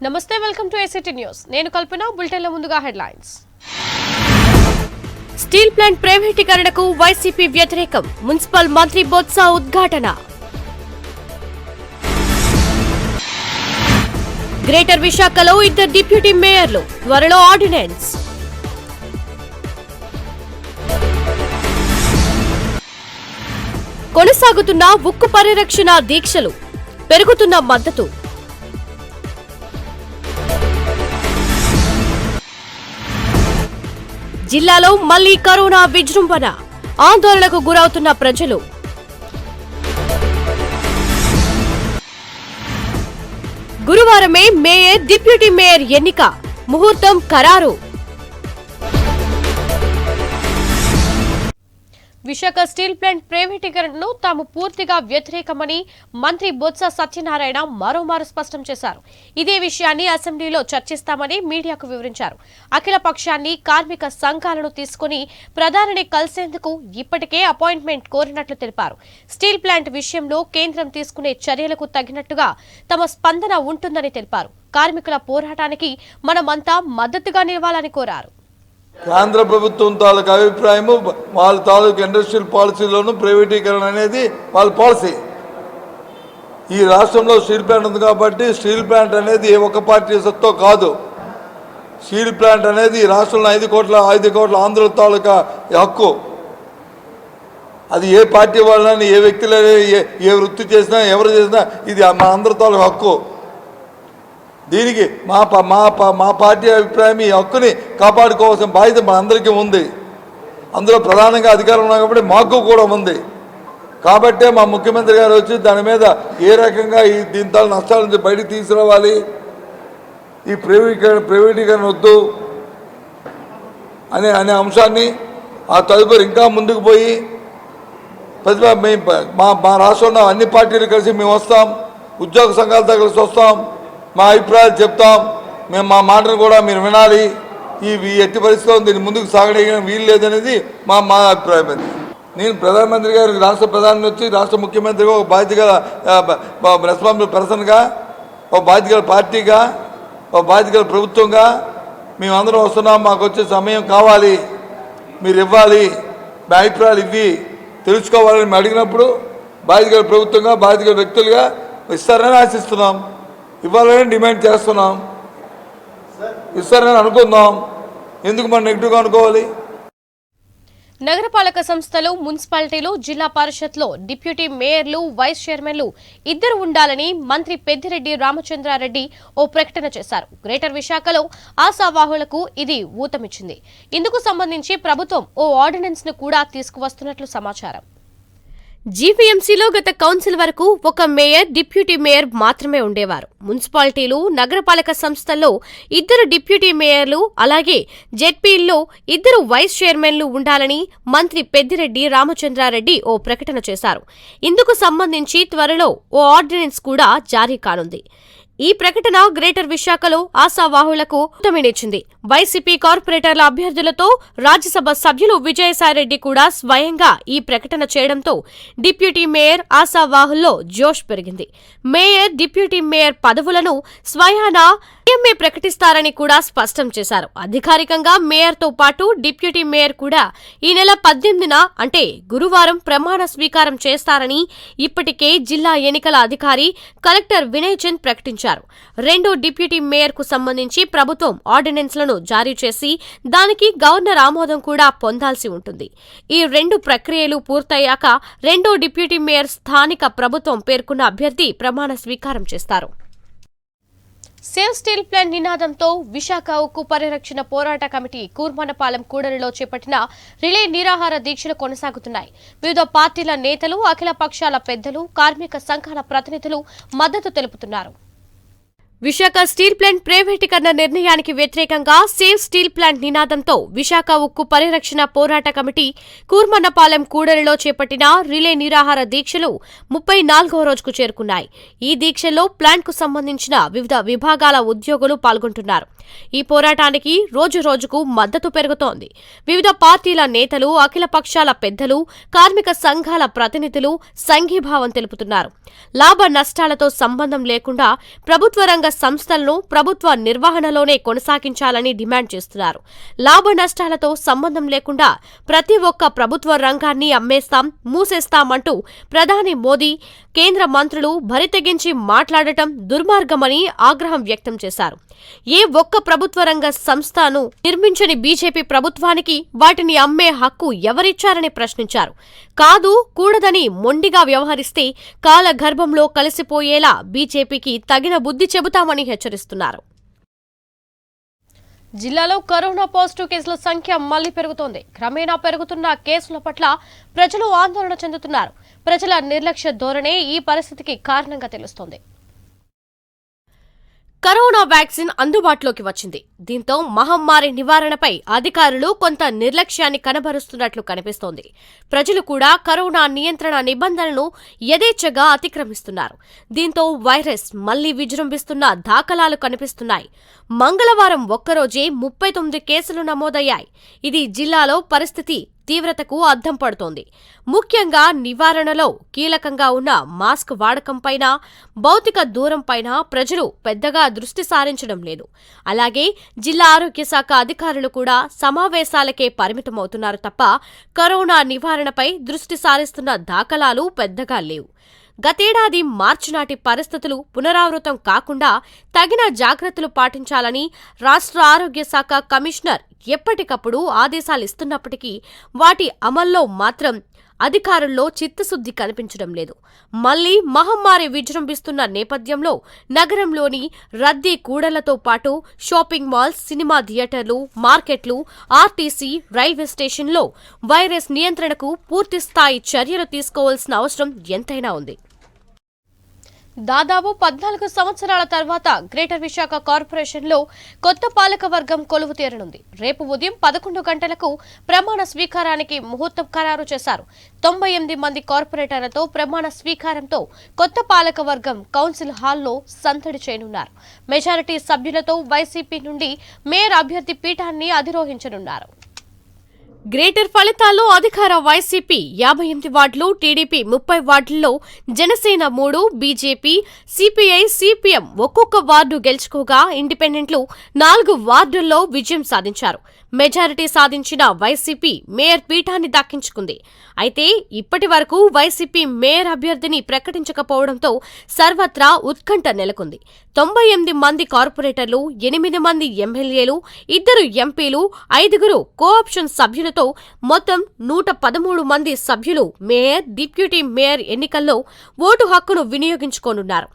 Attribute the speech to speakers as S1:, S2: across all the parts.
S1: నమస్తే, welcome to ACT news. నేను కల్పన. బులెటిన్ల ముందుగా హెడ్లైన్స్. స్టీల్ ప్లాంట్ ప్రైవేటీకరణకు వైసీపీ వ్యతిరేకం. మున్సిపల్ మంత్రి బొత్స ఉద్ఘాటన. గ్రేటర్ విశాఖలో 2 డిప్యూటీ మేయర్లు, త్వరలో ఆర్డినెన్స్. కొనసాగుతున్న ఉక్కు పరిరక్షణ దీక్షలు, పెరుగుతున్న మద్దతు. జిల్లాలో మళ్లీ కరోనా విజృంభణ, ఆందోళనకు గురవుతున్న ప్రజలు. గురువారమే మేయర్, డిప్యూటీ మేయర్ ఎన్నిక, ముహూర్తం ఖరారు. విశాఖ స్టీల్ ప్లాంట్ ప్రైవేటీకరణను తాము పూర్తిగా వ్యతిరేకమని మంత్రి బొత్స సత్యనారాయణ మరోమారు స్పష్టం చేశారు. ఇదే విషయాన్ని అసెంబ్లీలో చర్చిస్తామని మీడియాకు వివరించారు. అఖిల పక్షాన్ని, కార్మిక సంఘాలను తీసుకుని ప్రధానిని కలిసేందుకు ఇప్పటికే అపాయింట్మెంట్ కోరినట్లు తెలిపారు. స్టీల్ ప్లాంట్ విషయంలో కేంద్రం తీసుకునే చర్యలకు తగినట్టుగా తమ స్పందన ఉంటుందని తెలిపారు. కార్మికుల పోరాటానికి మనమంతా మద్దతుగా నిలవాలని కోరారు.
S2: కేంద్ర ప్రభుత్వం తాలూకు అభిప్రాయము, వాళ్ళ తాలూకు ఇండస్ట్రియల్ పాలసీలోనూ ప్రైవేటీకరణ అనేది వాళ్ళ పాలసీ. ఈ రాష్ట్రంలో స్టీల్ ప్లాంట్ ఉంది కాబట్టి స్టీల్ ప్లాంట్ అనేది ఏ ఒక్క పార్టీ సొత్తో కాదు. స్టీల్ ప్లాంట్ అనేది ఈ రాష్ట్రంలో 5 కోట్ల ఆంధ్రుల తాలూకా హక్కు. అది ఏ పార్టీ వాళ్ళని, ఏ వ్యక్తులని, ఏ వృత్తి చేసినా, ఎవరు చేసినా ఇది మా అందరి తాలూకు హక్కు. దీనికి మా పార్టీ అభిప్రాయం, ఈ హక్కుని కాపాడుకోవాల్సిన బాధ్యత మన అందరికీ ఉంది. అందులో ప్రధానంగా అధికారం ఉన్నా కాబట్టి మాకు కూడా ఉంది. కాబట్టే మా ముఖ్యమంత్రి గారు వచ్చి దాని మీద ఏ రకంగా ఈ దీంతో నష్టాల నుంచి బయటకు తీసుకురావాలి, ఈ ప్రైవేటీకరణ వద్దు అనే అంశాన్ని ఆ తదుపరి ఇంకా ముందుకు పోయి మా రాష్ట్రంలో అన్ని పార్టీలు కలిసి మేము వస్తాం, ఉద్యోగ సంఘాలతో కలిసి వస్తాం, మా అభిప్రాయాలు చెప్తాం. మేము మా మాటను కూడా మీరు వినాలి. ఈ ఎట్టి పరిస్థితిలో దీన్ని ముందుకు సాగడానికి వీలు లేదనేది మా అభిప్రాయం. అది నేను ప్రధానమంత్రి గారు, రాష్ట్ర ప్రధాని వచ్చి రాష్ట్ర ముఖ్యమంత్రిగా ఒక బాధ్యత రెస్పాన్సిబుల్ పర్సన్గా, ఒక బాధ్యత పార్టీగా, ఒక బాధ్యత ప్రభుత్వంగా మేమందరం వస్తున్నాం. మాకు వచ్చే సమయం కావాలి, మీరు ఇవ్వాలి, మీ అభిప్రాయాలు ఇవి తెలుసుకోవాలని మేము అడిగినప్పుడు బాధ్యత ప్రభుత్వంగా, బాధ్యత వ్యక్తులుగా ఇస్తారని ఆశిస్తున్నాం, ఇవ్వాలని డిమాండ్ చేస్తున్నాం. ఇస్తారని అనుకుందాం. ఎందుకు మనం నెగిటివ్గా అనుకోవాలి?
S1: నగరపాలక సంస్థలు, మున్సిపాలిటీలు, జిల్లా పరిషత్లో డిప్యూటీ మేయర్లు, వైస్ చైర్మన్లు 2 ఉండాలని మంత్రి పెద్దిరెడ్డి రామచంద్రారెడ్డి ఓ ప్రకటన చేశారు. గ్రేటర్ విశాఖలో ఆశావాహులకు ఇది ఊతమిచ్చింది. ఇందుకు సంబంధించి ప్రభుత్వం ఓ ఆర్డినెన్స్ ను కూడా తీసుకువస్తున్నట్లు సమాచారం. జీవీఎంసీలో గత కౌన్సిల్ వరకు ఒక మేయర్, డిప్యూటీ మేయర్ మాత్రమే ఉండేవారు. మున్సిపాలిటీలు, నగరపాలక సంస్థల్లో 2 డిప్యూటీ మేయర్లు, అలాగే జెడ్పీల్లో 2 వైస్ చైర్మన్లు ఉండాలని మంత్రి పెద్దిరెడ్డి రామచంద్రారెడ్డి ఓ ప్రకటన చేశారు. ఇందుకు సంబంధించి త్వరలో ఓ ఆర్డినెన్స్ కూడా జారీ కానుంది. ఈ ప్రకటన గ్రేటర్ విశాఖలో ఆశావాహులకు ఊతమినిచ్చింది. వైసీపీ కార్పొరేటర్ల అభ్యర్థులతో రాజ్యసభ సభ్యులు విజయసాయిరెడ్డి కూడా స్వయంగా ఈ ప్రకటన చేయడంతో డిప్యూటీ మేయర్ ఆశావాహుల్లో జోష్ పెరిగింది. మేయర్, డిప్యూటీ మేయర్ పదవులను స్వయానా సీఎంఏ ప్రకటిస్తారని కూడా స్పష్టం చేశారు. అధికారికంగా మేయర్తో పాటు డిప్యూటీ మేయర్ కూడా ఈ నెల 18న అంటే గురువారం ప్రమాణ స్వీకారం చేస్తారని ఇప్పటికే జిల్లా ఎన్నికల అధికారి కలెక్టర్ వినయ్ చంద్ ప్రకటించారు. 2 డిప్యూటీ మేయర్ కు సంబంధించి ప్రభుత్వం ఆర్డినెన్స్లను జారీ చేసి దానికి గవర్నర్ ఆమోదం కూడా పొందాల్సి ఉంటుంది. ఈ 2 ప్రక్రియలు పూర్తయ్యాక 2వ డిప్యూటీ మేయర్ స్థానిక ప్రభుత్వం పేర్కొన్న అభ్యర్థి ప్రమాణ స్వీకారం చేస్తారు. సేవ్ స్టీల్ ప్లాంట్ నినాదంతో విశాఖ ఉక్కు పరిరక్షణ పోరాట కమిటీ కూర్మనపాలెం కూడలిలో చేపట్టిన రిలే నిరాహార దీక్షలు కొనసాగుతున్నాయి. వివిధ పార్టీల నేతలు, అఖిల పక్షాల పెద్దలు, కార్మిక సంఘాల ప్రతినిధులు మద్దతు తెలుపుతున్నారు. విశాఖ స్టీల్ ప్లాంట్ ప్రైవేటీకరణ నిర్ణయానికి వ్యతిరేకంగా సేవ్ స్టీల్ ప్లాంట్ నినాదంతో విశాఖ ఉక్కు పరిరక్షణ పోరాట కమిటీ కూర్మన్నపాలెం కూడలిలో చేపట్టిన రిలే నిరాహార దీక్షలు 34వ రోజుకు చేరుకున్నాయి. ఈ దీక్షల్లో ప్లాంట్కు సంబంధించిన వివిధ విభాగాల ఉద్యోగులు పాల్గొంటున్నారు. ఈ పోరాటానికి రోజురోజుకు మద్దతు పెరుగుతోంది. వివిధ పార్టీల నేతలు, అఖిల పక్షాల పెద్దలు, కార్మిక సంఘాల ప్రతినిధులు సంఘీభావం తెలుపుతున్నారు. లాభ నష్టాలతో సంబంధం లేకుండా ప్రభుత్వ రంగ రంగ సంస్థలను ప్రభుత్వ నిర్వహణలోనే కొనసాగించాలని డిమాండ్ చేస్తున్నారు. లాభ నష్టాలతో సంబంధం లేకుండా ప్రతి ఒక్క ప్రభుత్వ రంగాన్ని అమ్మేస్తాం, మూసేస్తామంటూ ప్రధాని మోదీ, కేంద్ర మంత్రులు బరితెగించి మాట్లాడటం దుర్మార్గమని ఆగ్రహం వ్యక్తం చేశారు. ఏ ఒక్క ప్రభుత్వ రంగ సంస్థను నిర్మించని బీజేపీ ప్రభుత్వానికి వాటిని అమ్మే హక్కు ఎవరిచ్చారని ప్రశ్నించారు. కాదు, కూడదని మొండిగా వ్యవహరిస్తే కాలగర్భంలో కలిసిపోయేలా బీజేపీకి తగిన బుద్ధి చెబుతామని హెచ్చరిస్తున్నారు. జిల్లాలో కరోనా పాజిటివ్ కేసుల సంఖ్య మళ్లీ పెరుగుతోంది. క్రమేణా పెరుగుతున్న కేసుల పట్ల ప్రజలు ఆందోళన చెందుతున్నారు. ప్రజల నిర్లక్ష్య ధోరణే ఈ పరిస్థితికి కారణంగా తెలుస్తోంది. కరోనా వ్యాక్సిన్ అందుబాటులోకి వచ్చింది. దీంతో మహమ్మారి నివారణపై అధికారులు కొంత నిర్లక్ష్యాన్ని కనబరుస్తున్నట్లు కనిపిస్తోంది. ప్రజలు కూడా కరోనా నియంత్రణ నిబంధనలను యథేచ్ఛగా అతిక్రమిస్తున్నారు. దీంతో వైరస్ మళ్లీ విజృంభిస్తున్న దాఖలాలు కనిపిస్తున్నాయి. మంగళవారం ఒక్కరోజే 39 కేసులు నమోదయ్యాయి. ఇది జిల్లాలో పరిస్థితి తీవ్రతకు అద్దం పడుతోంది. ముఖ్యంగా నివారణలో కీలకంగా ఉన్న మాస్క్ వాడకంపైన, భౌతిక దూరంపైన ప్రజలు పెద్దగా దృష్టి సారించడం లేదు. అలాగే జిల్లా ఆరోగ్య శాఖ అధికారులు కూడా సమావేశాలకే పరిమితమవుతున్నారు తప్ప కరోనా నివారణపై దృష్టి సారిస్తున్న దాఖలాలు పెద్దగా లేవు. గతేడాది మార్చి నాటి పరిస్థితులు పునరావృతం కాకుండా తగిన జాగ్రత్తలు పాటించాలని రాష్ట్ర ఆరోగ్య శాఖ కమిషనర్ ఎప్పటికప్పుడు ఆదేశాలిస్తున్నప్పటికీ వాటి అమల్లో మాత్రం అధికారుల్లో చిత్తశుద్ధి కనిపించడం లేదు. మళ్లీ మహమ్మారి విజృంభిస్తున్న నేపథ్యంలో నగరంలోని రద్దీ కూడళ్లతో పాటు షాపింగ్ మాల్స్, సినిమా థియేటర్లు, మార్కెట్లు, ఆర్టీసీ, రైల్వే స్టేషన్లో వైరస్ నియంత్రణకు పూర్తిస్థాయి చర్యలు తీసుకోవాల్సిన అవసరం ఎంతైనా ఉంది. దాదాపు 14 సంవత్సరాల తర్వాత గ్రేటర్ విశాఖ కార్పొరేషన్లో కొత్త పాలకవర్గం కొలువు తీరనుంది. రేపు ఉదయం 11 గంటలకు ప్రమాణ స్వీకారానికి ముహూర్తం ఖరారు చేశారు. 98 మంది కార్పొరేటర్లతో ప్రమాణ స్వీకారంతో కొత్త పాలకవర్గం కౌన్సిల్ హాల్లో సందడి చేయనున్నారు. మెజారిటీ సభ్యులతో వైసీపీ నుండి మేయర్ అభ్యర్థి పీఠాన్ని అధిరోహించనున్నారు. గ్రేటర్ ఫలితాల్లో అధికార వైసీపీ 58 వార్డులు, టీడీపీ 30 వార్డుల్లో, జనసేన 3, బీజేపీ, సిపిఐ, సిపిఎం ఒక్కొక్క వార్డు గెలుచుకోగా ఇండిపెండెంట్లు 4 వార్డుల్లో విజయం సాధించారు. మెజారిటీ సాధించిన వైసీపీ మేయర్ పీఠాన్ని దక్కించుకుంది. అయితే ఇప్పటి వరకు వైసీపీ మేయర్ అభ్యర్థిని ప్రకటించకపోవడంతో సర్వత్రా ఉత్కంఠ నెలకొంది. 98 మంది కార్పొరేటర్లు, 8 మంది ఎమ్మెల్యేలు, 2 ఎంపీలు, 5 కోఆప్షన్ సభ్యులతో మొత్తం 113 మంది సభ్యులు మేయర్, డిప్యూటీ మేయర్ ఎన్నికల్లో ఓటు హక్కును వినియోగించుకోనున్నారు.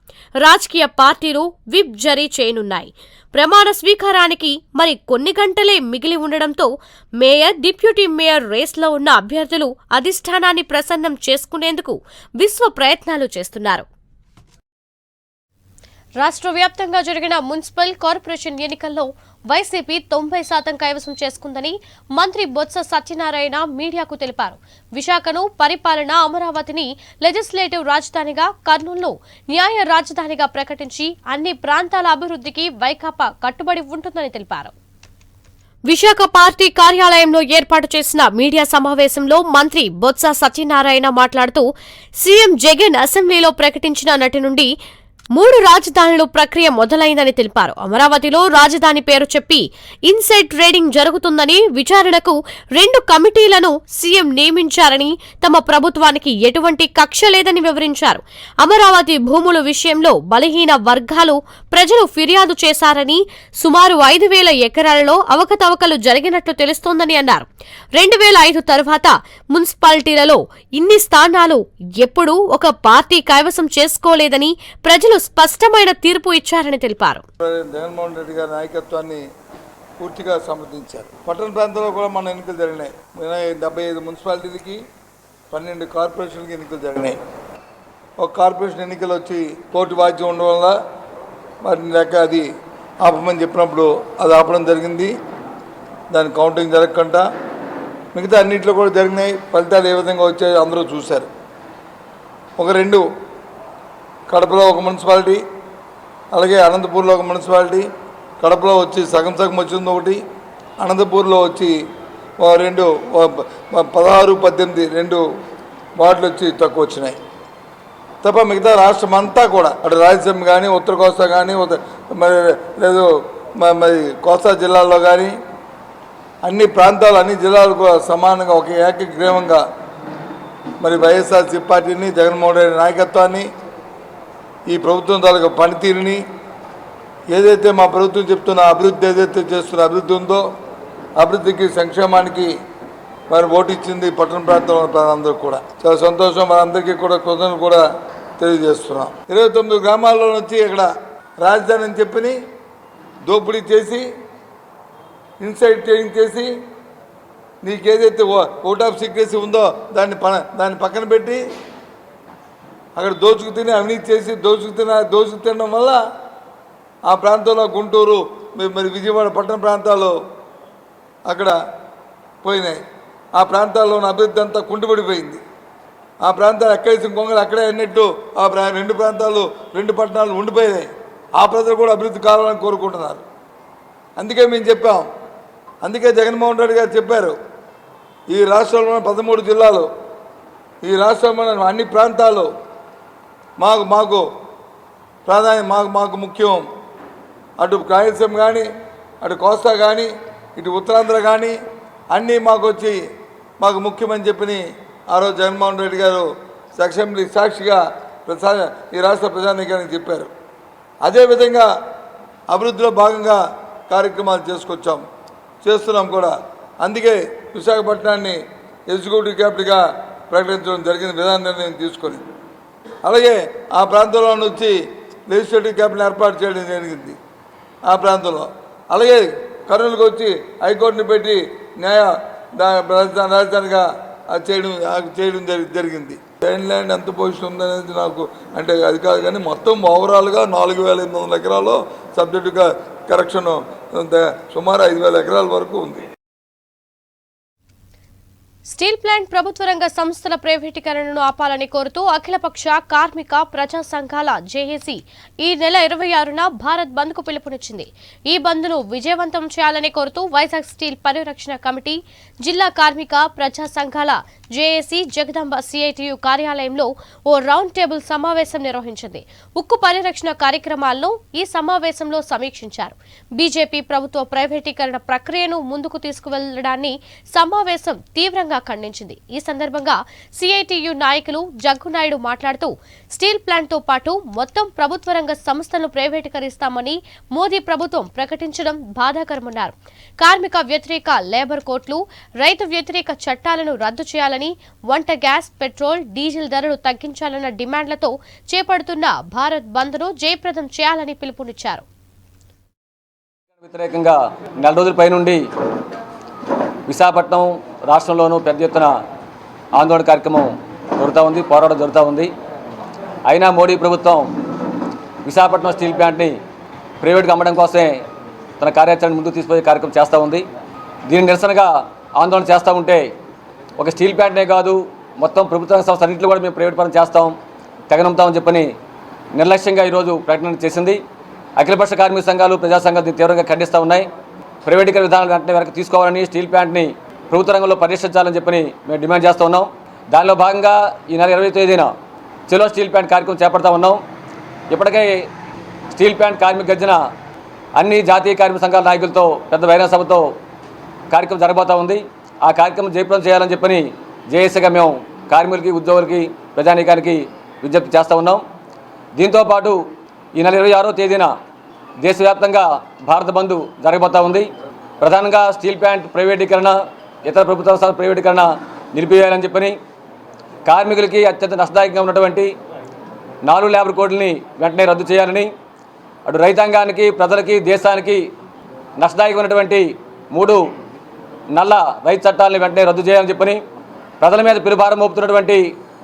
S1: రాజకీయ పార్టీలు విప్ జారీ చేయనున్నాయి. ప్రమాణ స్వీకారానికి మరి కొన్ని గంటలే మిగిలి ఉండడంతో మేయర్, డిప్యూటీ మేయర్ రేస్లో ఉన్న అభ్యర్థులు అధిష్టానాన్ని ప్రసన్నం చేసుకునేందుకు విశ్వ ప్రయత్నాలు చేస్తున్నారు. రాష్ట్ర వ్యాప్తంగా జరిగిన మున్సిపల్, కార్పొరేషన్ ఎన్నికల్లో వైసీపీ 90% కైవసం చేసుకుందని మంత్రి బొత్స సత్యనారాయణ మీడియాకు తెలిపారు. విశాఖను పరిపాలన, అమరావతిని లెజిస్లేటివ్ రాజధానిగా, కర్నూలును న్యాయ రాజధానిగా ప్రకటించి అన్ని ప్రాంతాల అభివృద్ధికి వైకాపా కట్టుబడి ఉంటుందని తెలిపారు. విశాఖ పార్టీ కార్యాలయంలో ఏర్పాటు చేసిన మీడియా సమావేశంలో మంత్రి బొత్స సత్యనారాయణ మాట్లాడుతూ సీఎం జగన్ అసెంబ్లీలో ప్రకటించిన నాటి నుండి 3 రాజధానులు ప్రక్రియ మొదలైందని తెలిపారు. అమరావతిలో రాజధాని పేరు చెప్పి ఇన్సైడ్ ట్రేడింగ్ జరుగుతుందని, విచారణకు 2 కమిటీలను సీఎం నియమించారని, తమ ప్రభుత్వానికి ఎటువంటి కక్ష లేదని వివరించారు. అమరావతి భూముల విషయంలో బలహీన వర్గాలు ప్రజలు ఫిర్యాదు చేశారని, సుమారు 5,000 ఎకరాలలో అవకతవకలు జరిగినట్లు తెలుస్తోందని అన్నారు. 2005 తర్వాత మున్సిపాలిటీలలో ఇన్ని స్థానాలు ఎప్పుడూ ఒక పార్టీ కైవసం చేసుకోలేదని ప్రజలు స్పష్టమైన తీర్పు ఇచ్చారని తెలిపారు.
S2: జగన్మోహన్ రెడ్డి గారి నాయకత్వాన్ని పూర్తిగా సమర్థించారు. పట్టణ ప్రాంతాల్లో కూడా మన ఎన్నికలు జరిగినాయి. 75 మున్సిపాలిటీలకి, 12 కార్పొరేషన్లకి ఎన్నికలు జరిగినాయి. ఒక కార్పొరేషన్ ఎన్నికలు వచ్చి కోర్టు వాద్యం ఉండడం వల్ల మరి లేక అది ఆపమని చెప్పినప్పుడు అది ఆపడం జరిగింది. దాని కౌంటింగ్ జరగకుండా మిగతా అన్నింటిలో కూడా జరిగినాయి. ఫలితాలు ఏ విధంగా వచ్చాయో అందరూ చూశారు. ఒక 2 కడపలో ఒక మున్సిపాలిటీ, అలాగే అనంతపూర్లో ఒక మున్సిపాలిటీ, కడపలో వచ్చి సగం వచ్చింది ఒకటి, అనంతపూర్లో వచ్చి 2 16, 18 2 వార్డులు వచ్చి తక్కువ వచ్చినాయి. తప్ప మిగతా రాష్ట్రం అంతా కూడా అటు రాయలసీమ కానీ ఉత్తర కోస్తా కానీ మరి లేదు మరి కోస్తా జిల్లాల్లో కానీ అన్ని ప్రాంతాలు అన్ని జిల్లాలు కూడా సమానంగా ఒక ఏకగ్రీవంగా మరి వైఎస్ఆర్సీ పార్టీని జగన్మోహన్ రెడ్డి నాయకత్వాన్ని ఈ ప్రభుత్వం తాలూకు పనితీరుని ఏదైతే మా ప్రభుత్వం చెప్తున్న అభివృద్ధి ఏదైతే చేస్తున్న అభివృద్ధి ఉందో అభివృద్ధికి సంక్షేమానికి మరి ఓటు ఇచ్చింది పట్టణ ప్రాంతంలో అందరూ కూడా చాలా సంతోషం. మనందరికీ కూడా కృతజ్ఞతలు కూడా తెలియజేస్తున్నాం. 29 గ్రామాల్లో వచ్చి ఇక్కడ రాజధాని అని చెప్పి దోపిడీ చేసి ఇన్సైడ్ ట్రేడింగ్ చేసి నీకేదైతే ఓట్ ఆఫ్ సీక్రెసీ ఉందో దాన్ని పక్కన పెట్టి అక్కడ దోచుకు తిని అవినీతి చేసి దోచుకు తినడం వల్ల ఆ ప్రాంతంలో గుంటూరు మరి విజయవాడ పట్టణ ప్రాంతాల్లో అక్కడ పోయినాయి. ఆ ప్రాంతాల్లో ఉన్న అభివృద్ధి అంతా కుంటుపడిపోయింది. ఆ ప్రాంతాలు ఎక్కడేసిన కొంగలు అక్కడే అన్నట్టు ఆ రెండు ప్రాంతాలు రెండు పట్టణాలు ఉండిపోయినాయి. ఆ ప్రజలు కూడా అభివృద్ధి కావాలని కోరుకుంటున్నారు. అందుకే మేము చెప్పాం. అందుకే జగన్మోహన్ రెడ్డి గారు చెప్పారు, ఈ రాష్ట్రంలో 13 జిల్లాలు, ఈ రాష్ట్రంలో అన్ని ప్రాంతాలు మాకు ప్రాధాన్యం, మాకు ముఖ్యం. అటు రాయలసీమ కానీ అటు కోస్తా కానీ ఇటు ఉత్తరాంధ్ర కానీ అన్నీ మాకు ముఖ్యమని చెప్పి ఆ రోజు జగన్మోహన్ రెడ్డి గారు అసెంబ్లీ సాక్షిగా ఈ రాష్ట్ర ప్రజానీకానికి చెప్పారు. అదేవిధంగా అభివృద్ధిలో భాగంగా కార్యక్రమాలు చేస్తున్నాం కూడా. అందుకే విశాఖపట్నాన్ని ఎగ్జిక్యూటివ్ క్యాపిటల్గా ప్రకటించడం జరిగిన విధాన నిర్ణయం తీసుకొని, అలాగే ఆ ప్రాంతంలో వచ్చి లెజిస్లేటివ్ క్యాపిటల్ ఏర్పాటు చేయడం జరిగింది ఆ ప్రాంతంలో. అలాగే కర్నూలుకు వచ్చి హైకోర్టుని పెట్టి రాజధానిగా చేయడం జరిగింది. చైన్ ల్యాండ్ ఎంత పొజిషన్ ఉందనేది నాకు అంటే అది కాదు, కానీ మొత్తం ఓవరాల్గా 4,800 ఎకరాలు సబ్జెక్టుగా కరెక్షన్ సుమారు 5,000 ఎకరాల వరకు ఉంది.
S1: స్టీల్ ప్లాంట్ ప్రభుత్వ రంగ సంస్థల ప్రైవేటీకరణను ఆపాలని కోరుతూ అఖిలపక్ష కార్మిక ప్రజా సంఘాల జేఏసీ ఈ నెల 26న భారత్ బంద్ కు పిలుపునిచ్చింది. ఈ బంద్ ను విజయవంతం చేయాలని కోరుతూ వైజాగ్ స్టీల్ పరిరక్షణ కమిటీ జిల్లా కార్మిక ప్రజా సంఘాల జేఏసీ జగదాంబ సిఐటియు కార్యాలయంలో ఓ రౌండ్ టేబుల్ సమావేశం నిర్వహించింది. ఉక్కు పరిరక్షణ కార్యక్రమాలను ఈ సమావేశంలో సమీక్షించారు. బీజేపీ ప్రభుత్వ ప్రైవేటీకరణ ప్రక్రియను ముందుకు తీసుకువెళ్లడాన్ని సమావేశం తీవ్రంగా ఖండించింది. ఈ సందర్భంగా సిఐటియు నాయకులు జగ్గునాయుడు మాట్లాడుతూ స్టీల్ ప్లాంట్ తో పాటు మొత్తం ప్రభుత్వ రంగ సంస్థలను ప్రైవేటీకరిస్తామని మోదీ ప్రభుత్వం ప్రకటించడం బాధాకరమన్నారు. కార్మిక వ్యతిరేక లేబర్ కోడ్లు, రైతు వ్యతిరేక చట్టాలను రద్దు చేయాలని, వంట గ్యాస్, పెట్రోల్, డీజిల్ ధరలు తగ్గించాలన్న డిమాండ్లతో చేపడుతున్న భారత్ బంద్ ను జయప్రదం చేయాలని పిలుపునిచ్చారు.
S3: వ్యతిరేకంగా నెల రోజుల పైనుండి విశాఖపట్నం రాష్ట్రంలోనూ పెద్ద ఎత్తున ఆందోళన కార్యక్రమం పోరాటం జరుగుతూ ఉంది. అయినా మోడీ ప్రభుత్వం విశాఖపట్నం స్టీల్ ప్లాంట్ని ప్రైవేట్గా అమ్మడం కోసమే తన కార్యాచరణ ముందుకు తీసుకుపోయే కార్యక్రమం చేస్తూ ఉంది. దీని నిరసనగా ఆందోళన చేస్తూ ఉంటే ఒక స్టీల్ ప్లాంట్నే కాదు మొత్తం ప్రభుత్వ సంస్థ అన్నింటిలో కూడా మేము ప్రైవేట్ పరం చేస్తాం, తెగనమ్ముతామని చెప్పని నిర్లక్ష్యంగా ఈరోజు ప్రకటన చేసింది. అఖిలపక్ష కార్మిక సంఘాలు, ప్రజా సంఘాలు దీన్ని తీవ్రంగా ఖండిస్తూ ఉన్నాయి. ప్రైవేటీకరణ విధానాలు వెంటనే వెనక్కి తీసుకోవాలని, స్టీల్ ప్లాంట్ని ప్రభుత్వ రంగంలో పరిరక్షించాలని చెప్పని మేము డిమాండ్ చేస్తూ ఉన్నాం. దానిలో భాగంగా ఈ నెల 20వ తేదీన చెలో స్టీల్ ప్లాంట్ కార్యక్రమం చేపడతా ఉన్నాం. ఇప్పటికే స్టీల్ ప్లాంట్ కార్మిక గర్జన అన్ని జాతీయ కార్మిక సంఘాల నాయకులతో పెద్ద బహిరంగ సభతో కార్యక్రమం జరగబోతూ ఉంది. ఆ కార్యక్రమం జయప్రదం చేయాలని చెప్పని జేఏసీగా మేము కార్మికులకి, ఉద్యోగులకి, ప్రజానీకానికి విజ్ఞప్తి చేస్తూ ఉన్నాం. దీంతోపాటు ఈ నెల 26వ తేదీన దేశవ్యాప్తంగా భారత బంద్ జరగబోతూ ఉంది. ప్రధానంగా స్టీల్ ప్లాంట్ ప్రైవేటీకరణ, ఇతర ప్రభుత్వ సంస్థల ప్రైవేటీకరణ నిలిపివేయాలని చెప్పని, కార్మికులకి అత్యంత నష్టదాయకంగా ఉన్నటువంటి 4 లేబర్ కోడ్లని వెంటనే రద్దు చేయాలని, అటు రైతాంగానికి, ప్రజలకి, దేశానికి నష్టదాయకమైనటువంటి 3 నల్ల రైతు చట్టాలని వెంటనే రద్దు చేయాలని చెప్పని, ప్రజల మీద పెరుభారం మోపుతున్నటువంటి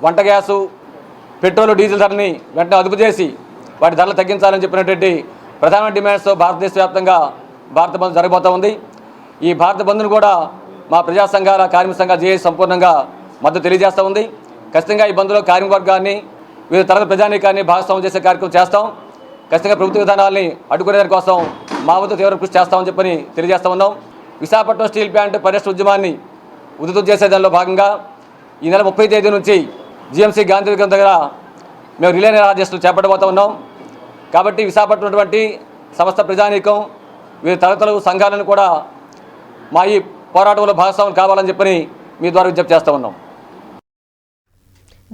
S3: వంట గ్యాసు, పెట్రోల్, డీజిల్ ధరని వెంటనే అదుపు చేసి వాటి ధరలు తగ్గించాలని చెప్పినటువంటి ప్రధాన డిమాండ్స్తో భారతదేశ వ్యాప్తంగా భారత బంద్ జరగబోతూ ఉంది. ఈ భారత బంద్ను కూడా మా ప్రజా సంఘాల, కార్మిక సంఘాల జేఏసీ సంపూర్ణంగా మద్దతు తెలియజేస్తూ ఉంది. ఖచ్చితంగా ఈ బంద్లో కార్మిక వర్గాన్ని, వివిధ తరగతి ప్రజానీకాన్ని భాగస్వామ్యం చేసే కార్యక్రమం చేస్తాం. ఖచ్చితంగా ప్రభుత్వ విధానాలని అడ్డుకునే దానికోసం మా వద్ద తీవ్ర కృషి చేస్తామని చెప్పని తెలియజేస్తూ ఉన్నాం. విశాఖపట్నం స్టీల్ ప్లాంట్ పరిరక్షణ ఉద్యమాన్ని ఉధృతం చేసే దానిలో భాగంగా ఈ నెల 30వ తేదీ నుంచి జీఎంసీ గాంధీ విగ్రహం దగ్గర మేము రిలే నిరాదేశాలు చేపట్టబోతూ ఉన్నాం. కాబట్టి విశాఖపట్నం సమస్త ప్రజానీకం వివిధ తరగతుల సంఘాలను కూడా మా ఈ పోరాటంలో భాగస్వాములు కావాలని చెప్పని మీ ద్వారా విజ్ఞప్తి చేస్తూ ఉన్నాం.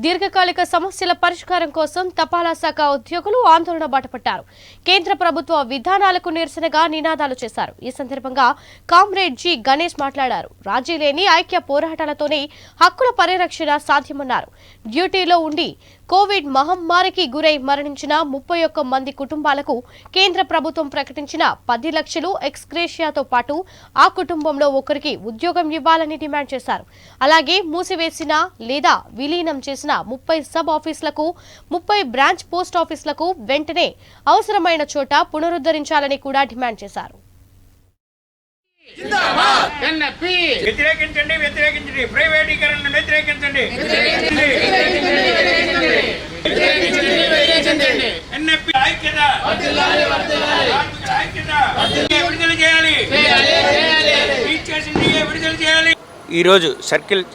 S1: దీర్ఘకాలిక సమస్యల పరిష్కారం కోసం తపాలా శాఖ ఉద్యోగులు ఆందోళన బాటపట్టారు. కేంద్ర ప్రభుత్వ విధానాలకు నిరసనగా నినాదాలు చేశారు. ఈ సందర్భంగా కామ్రేడ్ జి గణేష్ మాట్లాడారు. రాజీ లేని ఐక్య పోరాటాలతోనే హక్కుల పరిరక్షణ సాధ్యమన్నారు. డ్యూటీలో ఉండి కోవిడ్ మహమ్మారికి గురై మరణించిన 31 మంది కుటుంబాలకు కేంద్ర ప్రభుత్వం ప్రకటించిన 10 లక్షలు ఎక్స్గ్రేషియాతో పాటు ఆ కుటుంబంలో ఒకరికి ఉద్యోగం ఇవ్వాలని డిమాండ్ చేశారు. అలాగే మూసివేసిన లేదా విలీనం చేసిన 30 సబ్ ఆఫీసులకు 30 బ్రాంచ్ పోస్ట్ ఆఫీసులకు వెంటనే అవసరమైన చోట పునరుద్ధరించాలని కూడా డిమాండ్ చేశారు.
S4: వ్యతిరేకించండి, వ్యతిరేకించండి, ప్రైవేటీకరణను వ్యతిరేకించండి, ఎన్ఎఫ్పి ఐక్యత, విడుదల చేయాలి, విడుదల చేయాలి. ఈరోజు సర్కిల్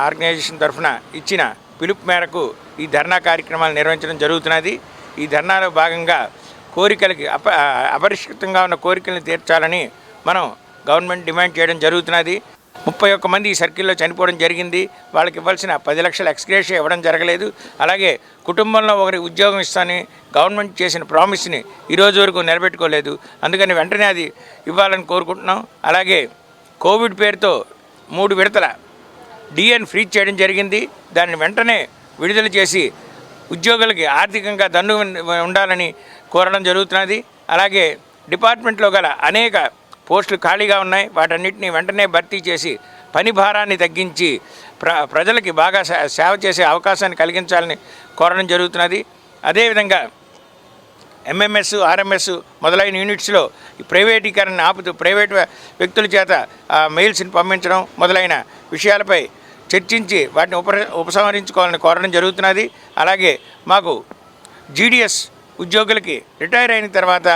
S4: ఆర్గనైజేషన్ తరఫున ఇచ్చిన పిలుపు మేరకు ఈ ధర్నా కార్యక్రమాలు నిర్వహించడం జరుగుతున్నది. ఈ ధర్నాలో భాగంగా కోరికలకి అపరిష్కృతంగా ఉన్న కోరికలను తీర్చాలని మనం గవర్నమెంట్ డిమాండ్ చేయడం జరుగుతున్నది. 31 మంది ఈ సర్కిల్లో చనిపోవడం జరిగింది. వాళ్ళకి ఇవ్వాల్సిన 10 లక్షల ఎక్స్గ్రేషియా ఇవ్వడం జరగలేదు. అలాగే కుటుంబంలో ఒకరికి ఉద్యోగం ఇస్తానని గవర్నమెంట్ చేసిన ప్రామిస్ని ఈరోజు వరకు నిలబెట్టుకోలేదు. అందుకని వెంటనే అది ఇవ్వాలని కోరుకుంటున్నాం. అలాగే కోవిడ్ పేరుతో 3 విడతల డిఎన్ ఫ్రీజ్ చేయడం జరిగింది. దాన్ని వెంటనే విడుదల చేసి ఉద్యోగులకి ఆర్థికంగా దన్ను ఉండాలని కోరడం జరుగుతున్నది. అలాగే డిపార్ట్మెంట్లో గల అనేక పోస్టులు ఖాళీగా ఉన్నాయి. వాటన్నిటిని వెంటనే భర్తీ చేసి పని భారాన్ని తగ్గించి ప్రజలకి బాగా సేవ చేసే అవకాశాన్ని కలిగించాలని కోరడం జరుగుతున్నది. అదేవిధంగా ఎంఎంఎస్, ఆర్ఎంఎస్ మొదలైన యూనిట్స్లో ప్రైవేటీకరణ ఆపుతూ ప్రైవేట్ వ్యక్తుల చేత మెయిల్స్ని పంపించడం మొదలైన విషయాలపై చర్చించి వాటిని ఉపసంహరించుకోవాలని కోరడం జరుగుతున్నది. అలాగే మాకు జీడిఎస్ ఉద్యోగులకి రిటైర్ అయిన తర్వాత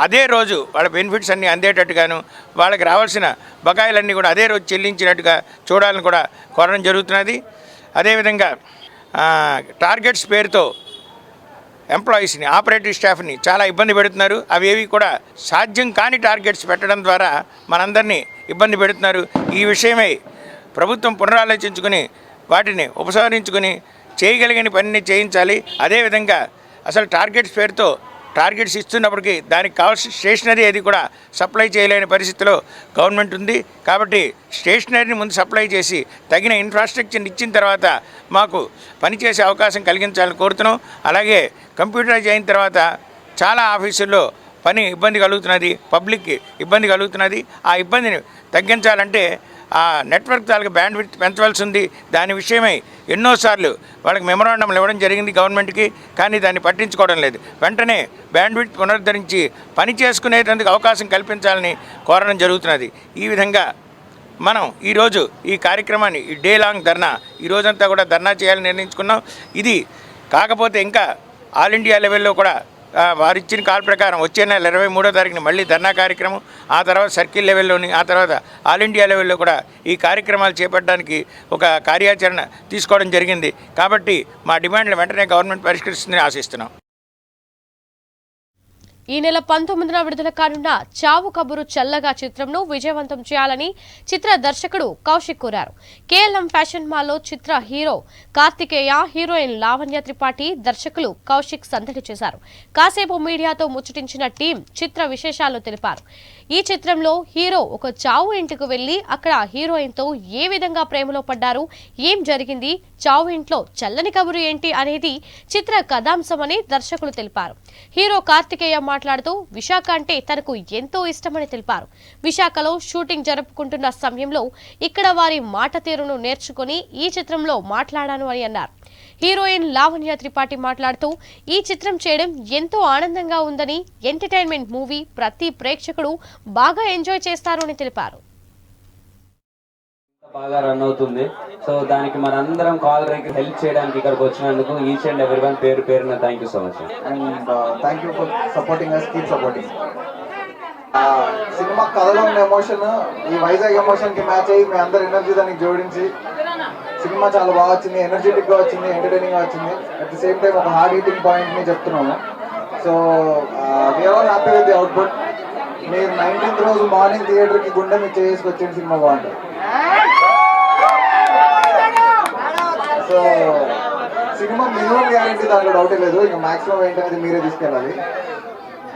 S4: అదే రోజు వాళ్ళ బెనిఫిట్స్ అన్నీ అందేటట్టుగాను వాళ్ళకి రావాల్సిన బకాయిలన్నీ కూడా అదే రోజు చెల్లించినట్టుగా చూడాలని కూడా కోరడం జరుగుతున్నది. అదేవిధంగా టార్గెట్స్ పేరుతో ఎంప్లాయీస్ని, ఆపరేటివ్ స్టాఫ్ని చాలా ఇబ్బంది పెడుతున్నారు. అవేవి కూడా సాధ్యం కాని టార్గెట్స్ పెట్టడం ద్వారా మనందరినీ ఇబ్బంది పెడుతున్నారు. ఈ విషయమై ప్రభుత్వం పునరాలోచించుకుని వాటిని ఉపసంహరించుకుని చేయగలిగిన పనిని చేయించాలి. అదేవిధంగా అసలు టార్గెట్స్ పేరుతో టార్గెట్స్ ఇస్తున్నప్పటికీ దానికి కావాల్సిన స్టేషనరీ అది కూడా సప్లై చేయలేని పరిస్థితిలో గవర్నమెంట్ ఉంది. కాబట్టి స్టేషనరీని ముందు సప్లై చేసి తగిన ఇన్ఫ్రాస్ట్రక్చర్ని ఇచ్చిన తర్వాత మాకు పనిచేసే అవకాశం కలిగించాలని కోరుతున్నాం. అలాగే కంప్యూటరైజ్ అయిన తర్వాత చాలా ఆఫీసుల్లో పని ఇబ్బంది కలుగుతున్నది, పబ్లిక్కి ఇబ్బంది కలుగుతున్నది. ఆ ఇబ్బందిని తగ్గించాలంటే ఆ నెట్వర్క్ తాలూకు బ్యాండ్ విడ్త్ పెంచవలసి ఉంది. దాని విషయమై ఎన్నోసార్లు వాళ్ళకి మెమరాండంలు ఇవ్వడం జరిగింది గవర్నమెంట్కి, కానీ దాన్ని పట్టించుకోవడం లేదు. వెంటనే బ్యాండ్ విడ్త్ పునరుద్ధరించి పని చేసుకునేందుకు అవకాశం కల్పించాలని కోరడం జరుగుతున్నది. ఈ విధంగా మనం ఈరోజు ఈ కార్యక్రమాన్ని ఈ డే లాంగ్ ధర్నా ఈరోజంతా కూడా ధర్నా చేయాలని నిర్ణయించుకున్నాం. ఇది కాకపోతే ఇంకా ఆల్ ఇండియా లెవెల్లో కూడా వారు ఇచ్చిన కాల్ ప్రకారం వచ్చే నెల 23వ తారీఖున మళ్ళీ ధర్నా కార్యక్రమం, ఆ తర్వాత సర్కిల్ లెవెల్లోని, ఆ తర్వాత ఆల్ ఇండియా లెవెల్లో కూడా ఈ కార్యక్రమాలు చేపట్టడానికి ఒక కార్యాచరణ తీసుకోవడం జరిగింది. కాబట్టి మా డిమాండ్లు వెంటనే గవర్నమెంట్ పరిష్కరిస్తుందని ఆశిస్తున్నాం.
S1: ఈ నెల 19న విడుదల కానున్న చావు కబురు చల్లగా చిత్రంను విజయవంతం చేయాలని చిత్ర దర్శకుడు కౌశిక్ కోరారు. కేఎల్ఎం ఫ్యాషన్ మాల్లో చిత్ర హీరో కార్తికేయ, హీరోయిన్ లావణ్య త్రిపాఠి, దర్శకులు కౌశిక్ సందడి చేశారు. కాసేపు మీడియాతో ముచ్చటించిన టీం చిత్ర విశేషాలు తెలిపారు. ఈ చిత్రంలో హీరో ఒక చావు ఇంటికి వెళ్లి అక్కడ హీరోయిన్తో ఏ విధంగా ప్రేమలో పడ్డారు, ఏం జరిగింది, చావు ఇంట్లో చల్లని కబురు ఏంటి అనేది చిత్ర కథాంశమని దర్శకులు తెలిపారు. హీరో కార్తికేయ మాట్లాడుతూ విశాఖ అంటే తనకు ఎంతో ఇష్టమని తెలిపారు. విశాఖలో షూటింగ్ జరుపుకుంటున్న సమయంలో ఇక్కడ వారి మాట తీరును నేర్చుకుని ఈ చిత్రంలో మాట్లాడాను అని అన్నారు. హీరోయిన్ లావణ్య త్రిపాఠి మాట్లాడుతూ ఈ చిత్రం చేయడం ఎంతో ఆనందంగా ఉందని, ఎంటర్టైన్మెంట్ మూవీ, ప్రతి ప్రేక్షకుడు బాగా ఎంజాయ్ చేస్తారు అని తెలిపారు.
S5: బాగా రన్ అవుతుంది. సో దానికి మనందరం కాల్ రేకి హెల్ప్ చేయడానికి ఇక్కడికి వచ్చినందుకు ఈచ్ అండ్ ఎవ్రీవన్ పేరు పేరున thank you so much.
S6: And thank you for supporting us, keep supporting. Cinema కథలో ఉన్న ఎమోషన్ ఈ వైజాగ్ ఎమోషన్ కి మ్యాచ్ అయ్యి మీ అందరు ఎనర్జీ దానికి జోడించి సినిమా చాలా బాగా వచ్చింది, ఎనర్జెటిక్గా వచ్చింది, ఎంటర్టైనింగ్గా వచ్చింది. అట్ ది సేమ్ టైం ఒక హార్డ్ హీటింగ్ పాయింట్ని చెప్తున్నాము. So we're all happy with the output. మీరు 19th రోజు మార్నింగ్ థియేటర్కి గుండె మీద చేసుకొచ్చిన సినిమా బాగుంటుంది. సో సినిమా మినిమం గ్యారంటీ, దాంట్లో డౌటే లేదు. ఇంకా మ్యాక్సిమం ఏంటనేది మీరే తీసుకెళ్ళాలి.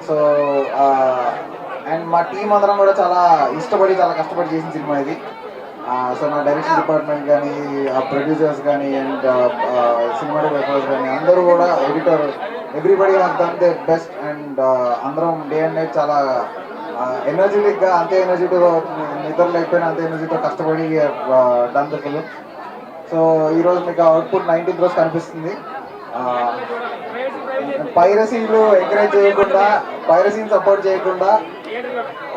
S6: సో అండ్ మా టీం అందరం కూడా చాలా ఇష్టపడి చాలా కష్టపడి చేసిన సినిమా ఇది. సో నా డైరెక్షన్ డిపార్ట్మెంట్ కానీ, ప్రొడ్యూసర్స్ కానీ, అండ్ సినిమాటోగ్రాఫర్స్ కానీ అందరూ కూడా, editor, everybody have done they best. And అందరం డే అండ్ నైట్ చాలా ఎనర్జెటిక్గా, అంతే ఎనర్జీతో, నిద్ర లేకపోయినా అంతే ఎనర్జీతో కష్టపడి డన్ ద ఫిల్మ్. సో ఈరోజు మీకు అవుట్పుట్ 19th రోజు కనిపిస్తుంది. పైరసీలు ఎంకరేజ్ చేయకుండా, పైరసీని సపోర్ట్ చేయకుండా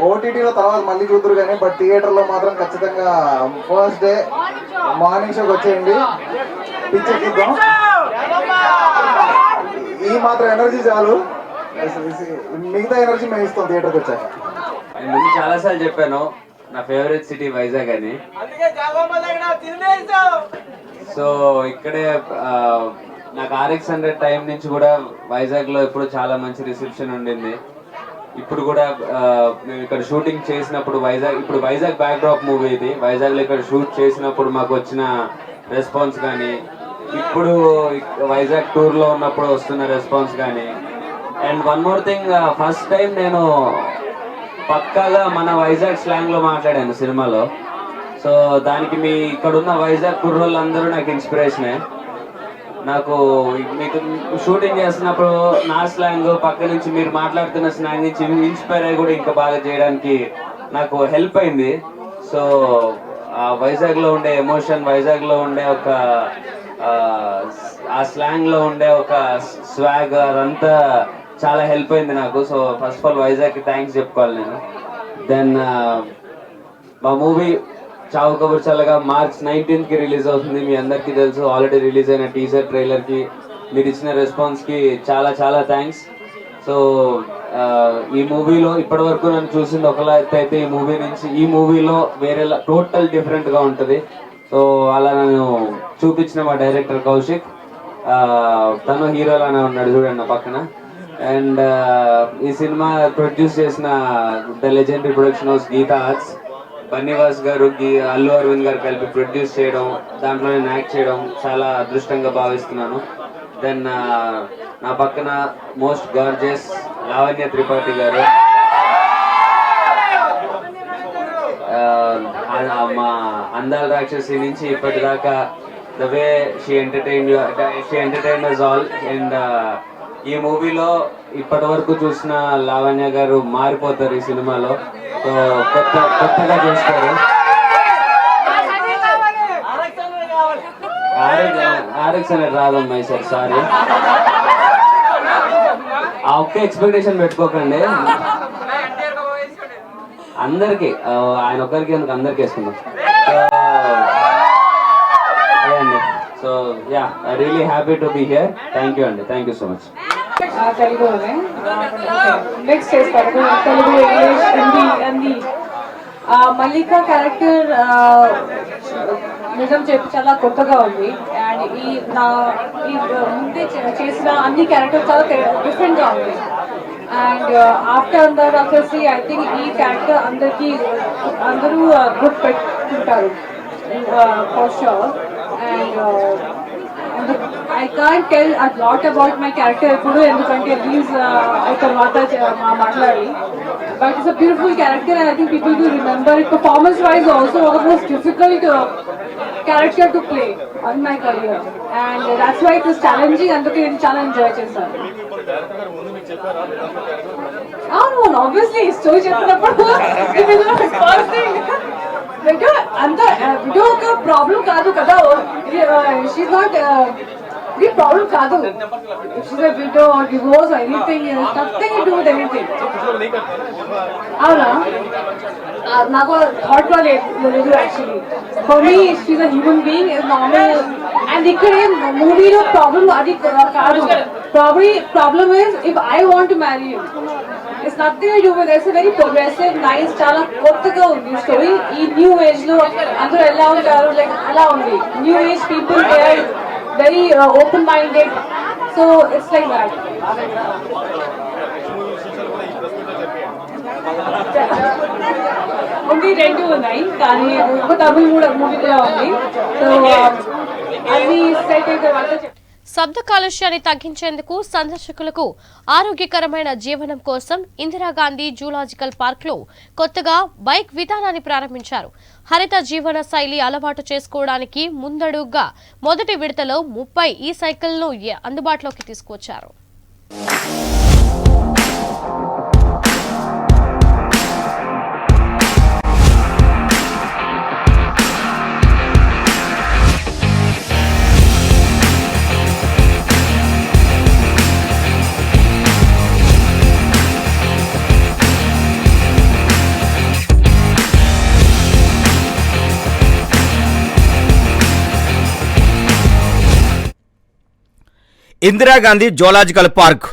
S6: ఓటీటీలో తర్వాత మళ్ళీ చూద్దరు కానీ, బట్ థియేటర్లో మాత్రం ఖచ్చితంగా ఫస్ట్ డే మార్నింగ్ షోకి వచ్చేయండి, పిచ్చెక్కిద్దాం. ఈ మాత్రం ఎనర్జీ చాలు, మిగతా ఎనర్జీ మేము ఇస్తాం థియేటర్కి వచ్చాక.
S5: నేను ముందు చాలాసార్లు చెప్పాను నా ఫేవరెట్ సిటీ వైజాగ్ అని. సో ఇక్కడే నాకు RX100 టైం నుంచి కూడా వైజాగ్లో ఎప్పుడు చాలా మంచి రిసెప్షన్ ఉండింది. ఇప్పుడు కూడా మేము ఇక్కడ షూటింగ్ చేసినప్పుడు ఇప్పుడు వైజాగ్ బ్యాక్డ్రాప్ మూవీ ఇది, వైజాగ్లో ఇక్కడ షూట్ చేసినప్పుడు మాకు వచ్చిన రెస్పాన్స్ కానీ, ఇప్పుడు వైజాగ్ టూర్లో ఉన్నప్పుడు వస్తున్న రెస్పాన్స్ కానీ. And one more thing, first time నేను పక్కాగా మన వైజాగ్ స్లాంగ్లో మాట్లాడాను సినిమాలో. సో దానికి మీ ఇక్కడున్న వైజాగ్ కుర్రోళ్ళందరూ నాకు ఇన్స్పిరేషనే. నాకు మీకు షూటింగ్ చేస్తున్నప్పుడు నా స్లాంగ్ పక్క నుంచి మీరు మాట్లాడుతున్న స్లాంగ్ నుంచి ఇన్స్పైర్ అయ్యి కూడా ఇంకా బాగా చేయడానికి నాకు హెల్ప్ అయింది. సో వైజాగ్లో ఉండే ఎమోషన్, వైజాగ్లో ఉండే ఒక ఆ స్లాంగ్లో ఉండే ఒక స్వాగ్, అదంతా చాలా హెల్ప్ అయింది నాకు. సో ఫస్ట్ ఆఫ్ ఆల్ వైజాగ్కి థ్యాంక్స్ చెప్పుకోవాలి నేను. దెన్ మా మూవీ చావు కబుర్ చల్లగా March 19th రిలీజ్ అవుతుంది. మీ అందరికీ తెలుసు, ఆల్రెడీ రిలీజ్ అయిన టీజర్ ట్రైలర్కి మీరు ఇచ్చిన రెస్పాన్స్కి చాలా చాలా థ్యాంక్స్. సో ఈ మూవీలో ఇప్పటివరకు నన్ను చూసింది ఒకలా అయితే, ఈ మూవీలో వేరేలా టోటల్ డిఫరెంట్గా ఉంటుంది. సో అలా నన్ను చూపించిన మా డైరెక్టర్ కౌశిక్, తను హీరోలానే ఉన్నాడు చూడండి నా పక్కన. అండ్ ఈ సినిమా ప్రొడ్యూస్ చేసిన the legendary production house Geetha Arts, Bunny Vas గారు, అల్లు అరవింద్ గారు కలిపి ప్రొడ్యూస్ చేయడం, దాంట్లో నేను యాక్ట్ చేయడం చాలా అదృష్టంగా భావిస్తున్నాను. దెన్ నా పక్కన మోస్ట్ గార్జియస్ లావణ్య త్రిపాఠి గారు, మా అందాల రాక్షసి నుంచి ఇప్పటిదాకా the way she entertain us all. And ఈ మూవీలో ఇప్పటి వరకు చూసిన లావణ్య గారు మారిపోతారు ఈ సినిమాలో. సో కొత్తగా చూస్తారు. RX అనేది రాదమ్మాయి సార్, సారీ. ఆ ఒక్క ఎక్స్పెక్టేషన్ పెట్టుకోకండి, అందరికి ఆయన ఒక్కరికి ఎందుకు అందరికి వేసుకుందాం. So yeah, really happy to be here. Thank you అండి, థ్యాంక్ యూ సో మచ్.
S7: తెలుగులోనే మిక్స్ చేస్తారు, తెలుగు, ఇంగ్లీష్, హిందీ. మల్లిక క్యారెక్టర్ నిజం చెప్పి చాలా కొత్తగా ఉంది. అండ్ ఈ ముందే చేసిన అన్ని క్యారెక్టర్ చాలా డిఫరెంట్గా ఉంది. అండ్ ఆఫ్టర్ దట్ వచ్చేసి ఐ థింక్ ఈ క్యారెక్టర్ అందరూ గుడ్ పెట్టుకుంటారు for sure. And I can't tell a lot about my character ఇప్పుడు, ఎందుకంటే రిలీజ్ అయిన తర్వాత మాట్లాడాలి. But it's a beautiful character and I think people will remember it. Performance wise also one of the most difficult character to play on my career, and that's why it was challenging. అందుకే నేను చాలా enjoy చేశాను. అవును, obviously story చెప్పినప్పుడు అంత widow ఒక problem కాదు కదా. షీఈ్ నాట్ ఇది ప్రాబ్లం కాదు. Widow divorce anything, nothing to do with anything. అవునా, నాకు థాట్ గా లేదు actually. For me she's a human being, normal. And ఇక్కడ మూవీలో ప్రాబ్లం అది కాదు. Problem is if I want to marry you. It's nothing to do with it. It's a very progressive, nice, చాలా కొత్తగా ఉంది స్టోరీ. ఈ న్యూ ఏజ్ లో అందరూ ఎలా ఉంటారు, లైక్ అలా ఉంది. New age people they are very open minded, so it's like that. ఉంది, రెండు ఉన్నాయి, కానీ ఒక తమిళ మూవీ కూడా ఉంది. సో అన్ని సెట్ అయిన తర్వాత
S1: శబ్ద కాలుష్యాన్ని తగ్గించేందుకు సందర్శకులకు ఆరోగ్యకరమైన జీవనం కోసం ఇందిరాగాంధీ జూలాజికల్ పార్క్ లో కొత్తగా బైక్ విధానాన్ని ప్రారంభించారు. హరిత జీవన శైలి అలవాటు చేసుకోవడానికి ముందడుగుగా మొదటి విడతలో 30 ఈ సైకిల్ను అందుబాటులోకి తీసుకొచ్చారు.
S8: Indira Gandhi zoological park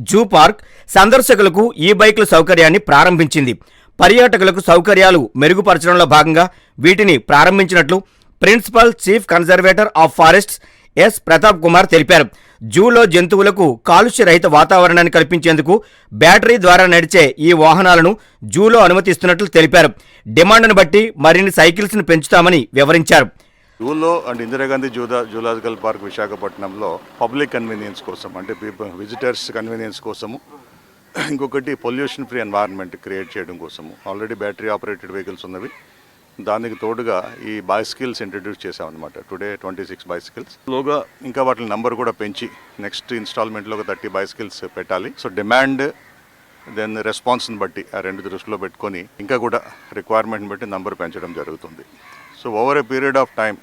S8: zoo park సందర్శకులకు ఈ బైకుల సౌకర్యాన్ని ప్రారంభించింది. పర్యాటకులకు సౌకర్యాలు మెరుగుపరచడంలో భాగంగా వీటిని ప్రారంభించినట్లు principal chief conservator of forests S Pratap Kumar తెలిపారు. జూలో జంతువులకు కాలుష్య రహిత వాతావరణాన్ని కల్పించేందుకు బ్యాటరీ ద్వారా నడిచే ఈ వాహనాలను జూలో అనుమతిస్తున్నట్లు తెలిపారు. డిమాండ్ను బట్టి మరిన్ని సైకిల్స్ను పెంచుతామని వివరించారు.
S9: జూలో అండ్ ఇందిరాగాంధీ జూలాజికల్ పార్క్ విశాఖపట్నంలో పబ్లిక్ కన్వీనియన్స్ కోసం, అంటే విజిటర్స్ కన్వీనియన్స్ కోసము, ఇంకొకటి పొల్యూషన్ ఫ్రీ ఎన్వైరన్మెంట్ క్రియేట్ చేయడం కోసము ఆల్రెడీ బ్యాటరీ ఆపరేటెడ్ వెహికల్స్ ఉన్నవి. దానికి తోడుగా ఈ బైసికల్స్ ఇంట్రడ్యూస్ చేసామన్నమాట. Today 26 bicycles. లోగా ఇంకా వాటి నెంబర్ కూడా పెంచి నెక్స్ట్ ఇన్స్టాల్మెంట్లో 30 బైసికల్స్ పెట్టాలి. సో డిమాండ్ దెన్ రెస్పాన్స్ని బట్టి ఆ రెండు దృష్టిలో పెట్టుకొని ఇంకా కూడా రిక్వైర్మెంట్ని బట్టి నెంబర్ పెంచడం జరుగుతుంది. So over a period of time,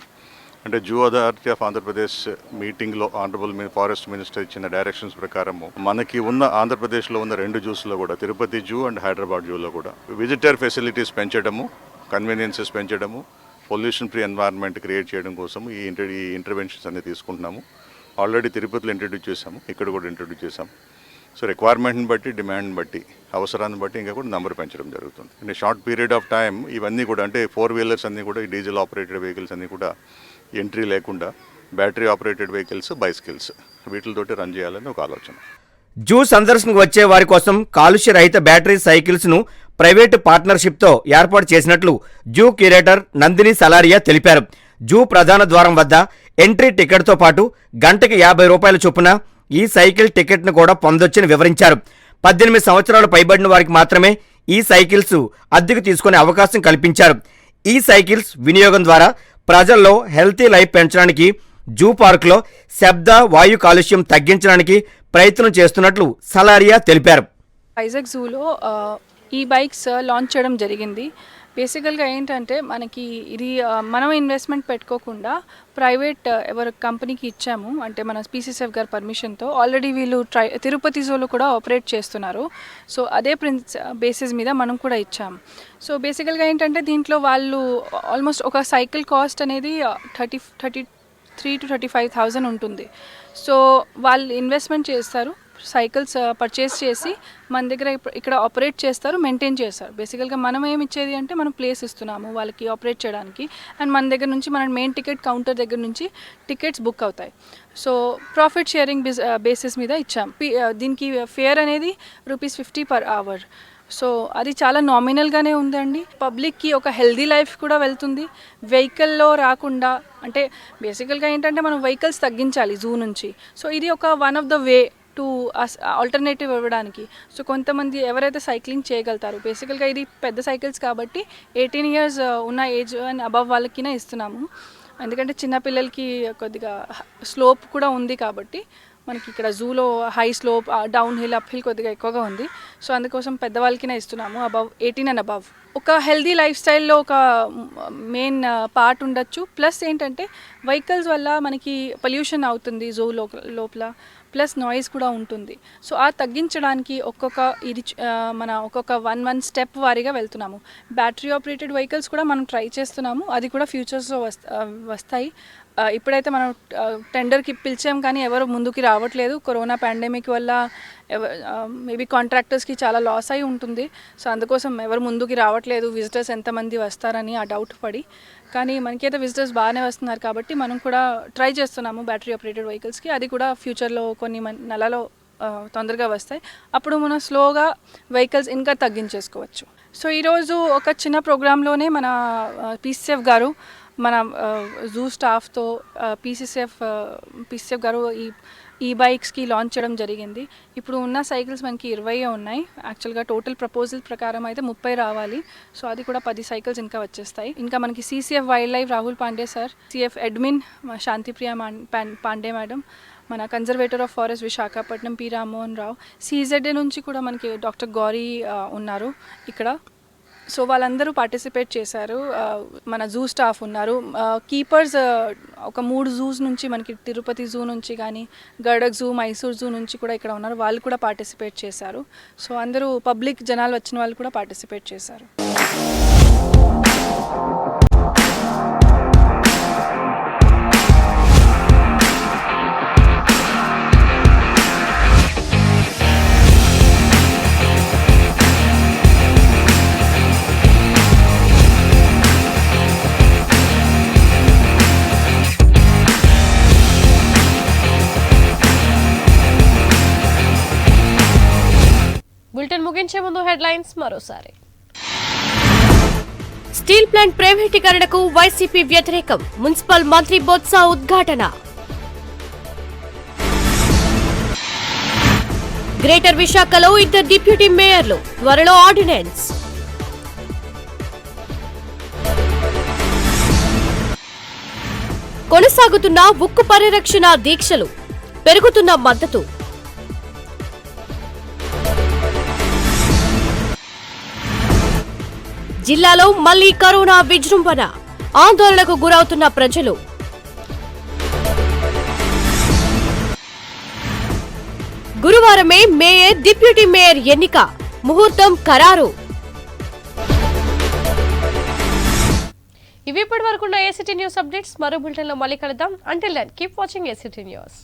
S9: అంటే జూ అథారిటీ ఆఫ్ ఆంధ్రప్రదేశ్ మీటింగ్లో ఆనరబుల్ ఫారెస్ట్ మినిస్టర్ ఇచ్చిన డైరెక్షన్స్ ప్రకారము మనకి ఉన్న ఆంధ్రప్రదేశ్లో ఉన్న 2 జూస్లో కూడా, తిరుపతి జూ అండ్ హైదరాబాద్ జూలో కూడా విజిటర్ ఫెసిలిటీస్ పెంచడము, కన్వీనియన్సెస్ పెంచడము, పొల్యూషన్ ఫ్రీ ఎన్వైరన్మెంట్ క్రియేట్ చేయడం కోసం ఈ ఇంటర్వెన్షన్స్ అన్ని తీసుకుంటున్నాము. ఆల్రెడీ తిరుపతిలో ఇంట్రడ్యూస్ చేసాము, ఇక్కడ కూడా ఇంట్రడ్యూస్ చేసాము. సో రిక్వైర్మెంట్ని బట్టి, డిమాండ్ని బట్టి, అవసరాన్ని బట్టి ఇంకా కూడా నెంబర్ పెంచడం జరుగుతుంది. In short period of time ఇవన్నీ కూడా, అంటే 4 వీలర్స్ అన్నీ కూడా, ఈ డీజిల్ ఆపరేటెడ్ వెహికల్స్ అన్నీ కూడా ఎంట్రీ లేకుండా బ్యాటరీ ఆపరేటెడ్ వెహికల్స్, బైసికల్స్ వీటితోటి రన్ చేయాలని ఒక ఆలోచన.
S8: జూ సందర్శనకు వచ్చే వారి కోసం కాలుష్య రహిత బ్యాటరీ సైకిల్స్ను ప్రైవేటు పార్ట్నర్షిప్తో ఏర్పాటు చేసినట్లు జూ క్యూరేటర్ నందిని సలారియా తెలిపారు. జూ ప్రధాన ద్వారం వద్ద ఎంట్రీ టికెట్తో పాటు గంటకి 50 రూపాయల చొప్పున ఈ సైకిల్ టికెట్ను కూడా పొందొచ్చని వివరించారు. 18 సంవత్సరాలు పైబడిన వారికి మాత్రమే ఈ సైకిల్స్ అద్దెకు తీసుకునే అవకాశం కల్పించారు. ఈ సైకిల్స్ వినియోగం ద్వారా ప్రజల్లో హెల్తీ లైఫ్ పెంచడానికి, జూ పార్కులో శబ్ద వాయు కాలుష్యం తగ్గించడానికి ప్రయత్నం చేస్తున్నట్లు సలారియా తెలిపారు.
S10: వైజాగ్ జూలో ఈ బైక్స్ లాంచ్ చేయడం జరిగింది. బేసికల్గా ఏంటంటే మనకి ఇది మనం ఇన్వెస్ట్మెంట్ పెట్టుకోకుండా ప్రైవేట్ ఎవరి కంపెనీకి ఇచ్చాము, అంటే మన పీసీసీఎఫ్ గారి పర్మిషన్తో. ఆల్రెడీ వీళ్ళు తిరుపతి జూలో కూడా ఆపరేట్ చేస్తున్నారు. సో అదే బేసిస్ మీద మనం కూడా ఇచ్చాము. సో బేసికల్గా ఏంటంటే దీంట్లో వాళ్ళు ఆల్మోస్ట్ ఒక సైకిల్ కాస్ట్ అనేది 33,000 to 35,000 ఉంటుంది. సో వాళ్ళు ఇన్వెస్ట్మెంట్ చేస్తారు, సైకిల్స్ పర్చేస్ చేసి మన దగ్గర ఇక్కడ ఆపరేట్ చేస్తారు, మెయింటైన్ చేస్తారు. బేసికల్గా మనం ఏమి ఇచ్చేది అంటే మనం ప్లేస్ ఇస్తున్నాము వాళ్ళకి ఆపరేట్ చేయడానికి, అండ్ మన దగ్గర నుంచి మన మెయిన్ టికెట్ కౌంటర్ దగ్గర నుంచి టికెట్స్ బుక్ అవుతాయి. సో ప్రాఫిట్ షేరింగ్ బేసిస్ మీద ఇచ్చాం. దీనికి ఫేర్ అనేది ₹50 per hour. సో అది చాలా నామినల్గానే ఉందండి. పబ్లిక్కి ఒక హెల్దీ లైఫ్ కూడా వెళ్తుంది. వెహికల్లో రాకుండా, అంటే బేసికల్గా ఏంటంటే మనం వెహికల్స్ తగ్గించాలి జూ నుంచి. సో ఇది ఒక one of the way to alternative ఇవ్వడానికి. సో కొంతమంది ఎవరైతే సైక్లింగ్ చేయగలుగుతారు, బేసికల్గా ఇది పెద్ద సైకిల్స్ కాబట్టి 18 years ఉన్న ఏజ్ అండ్ అబవ్ వాళ్ళకినే ఇస్తున్నాము. ఎందుకంటే చిన్నపిల్లలకి కొద్దిగా స్లోప్ కూడా ఉంది కాబట్టి మనకి ఇక్కడ జూలో high slope, down hill, up hill కొద్దిగా ఎక్కువగా ఉంది. సో అందుకోసం పెద్దవాళ్ళకినే ఇస్తున్నాము, అబవ్ 18 and above. ఒక హెల్దీ లైఫ్ స్టైల్లో ఒక మెయిన్ పార్ట్ ఉండొచ్చు. ప్లస్ ఏంటంటే వెహికల్స్ వల్ల మనకి పొల్యూషన్ అవుతుంది జూ లోపల, ప్లస్ నాయిస్ కూడా ఉంటుంది. సో ఆ తగ్గించడానికి ఒక్కొక్క 1 స్టెప్ వారీగా వెళ్తున్నాము. బ్యాటరీ ఆపరేటెడ్ వెహికల్స్ కూడా మనం ట్రై చేస్తున్నాము, అది కూడా ఫ్యూచర్స్లో వస్తాయి. ఇప్పుడైతే మనం టెండర్కి పిలిచాం కానీ ఎవరు ముందుకి రావట్లేదు. కరోనా పాండమిక్ వల్ల మేబీ కాంట్రాక్టర్స్కి చాలా లాస్ అయి ఉంటుంది. సో అందుకోసం ఎవరు ముందుకి రావట్లేదు, విజిటర్స్ ఎంతమంది వస్తారని ఆ డౌట్ పడి. కానీ మనకైతే విజిటర్స్ బాగానే వస్తున్నారు కాబట్టి మనం కూడా ట్రై చేస్తున్నాము బ్యాటరీ ఆపరేటెడ్ వెహికల్స్కి. అది కూడా ఫ్యూచర్లో కొన్ని నెలలో తొందరగా వస్తాయి. అప్పుడు మనం స్లోగా వెహికల్స్ ఇంకా తగ్గించేసుకోవచ్చు. సో ఈరోజు ఒక చిన్న ప్రోగ్రాంలోనే మన పీసీఎఫ్ గారు మన జూ స్టాఫ్తో పీసీఎఫ్ గారు ఈ బైక్స్కి లాంచ్ చేయడం జరిగింది. ఇప్పుడు ఉన్న సైకిల్స్ మనకి 20 ఉన్నాయి. యాక్చువల్గా టోటల్ ప్రపోజల్ ప్రకారం అయితే 30 రావాలి. సో అది కూడా 10 సైకిల్స్ ఇంకా వచ్చేస్తాయి. ఇంకా మనకి CCF wild life Rahul Pandey sir, CF admin Shantipriya Pandey madam, మన conservator of forest Visakhapatnam P Rammohan Rao, CZA నుంచి కూడా మనకి డాక్టర్ గౌరీ ఉన్నారు ఇక్కడ. సో వాళ్ళందరూ పార్టిసిపేట్ చేశారు. మన జూ స్టాఫ్ ఉన్నారు, కీపర్స్ ఒక 3 జూస్ నుంచి మనకి తిరుపతి జూ నుంచి కానీ గడక్ జూ, మైసూర్ జూ నుంచి కూడా ఇక్కడ ఉన్నారు. వాళ్ళు కూడా పార్టిసిపేట్ చేశారు. సో అందరూ పబ్లిక్ జనాలు వచ్చిన వాళ్ళు కూడా పార్టిసిపేట్ చేశారు.
S1: బులెటిన్ ముగించే ముందు హెడ్లైన్స్ మరోసారి. స్టీల్ ప్లాంట్ ప్రైవేటీకరణకు వైసీపీ వ్యతిరేకం, మున్సిపల్ మంత్రి బొత్స ఉద్ఘాటన. గ్రేటర్ విశాఖలో 2 డిప్యూటీ మేయర్లు, త్వరలో ఆర్డినెన్స్. కొనసాగుతున్న ఉక్కు పరిరక్షణ దీక్షలు, పెరుగుతున్న మద్దతు. జిల్లాలో మళ్లీ కరోనా విజృంభణ, ఆందోళనకు గురవుతున్న ప్రజలు. గురువారమే మేయర్, డిప్యూటీ మేయర్ ఎన్నిక, ముహూర్తం ఖరారు. ఇవి ఇప్పటి వరకున్న ఏసీటీ న్యూస్ అప్డేట్స్. మరో బులెటిన్లో మళ్ళీ కలుద్దాం. Until then keep watching ACT news.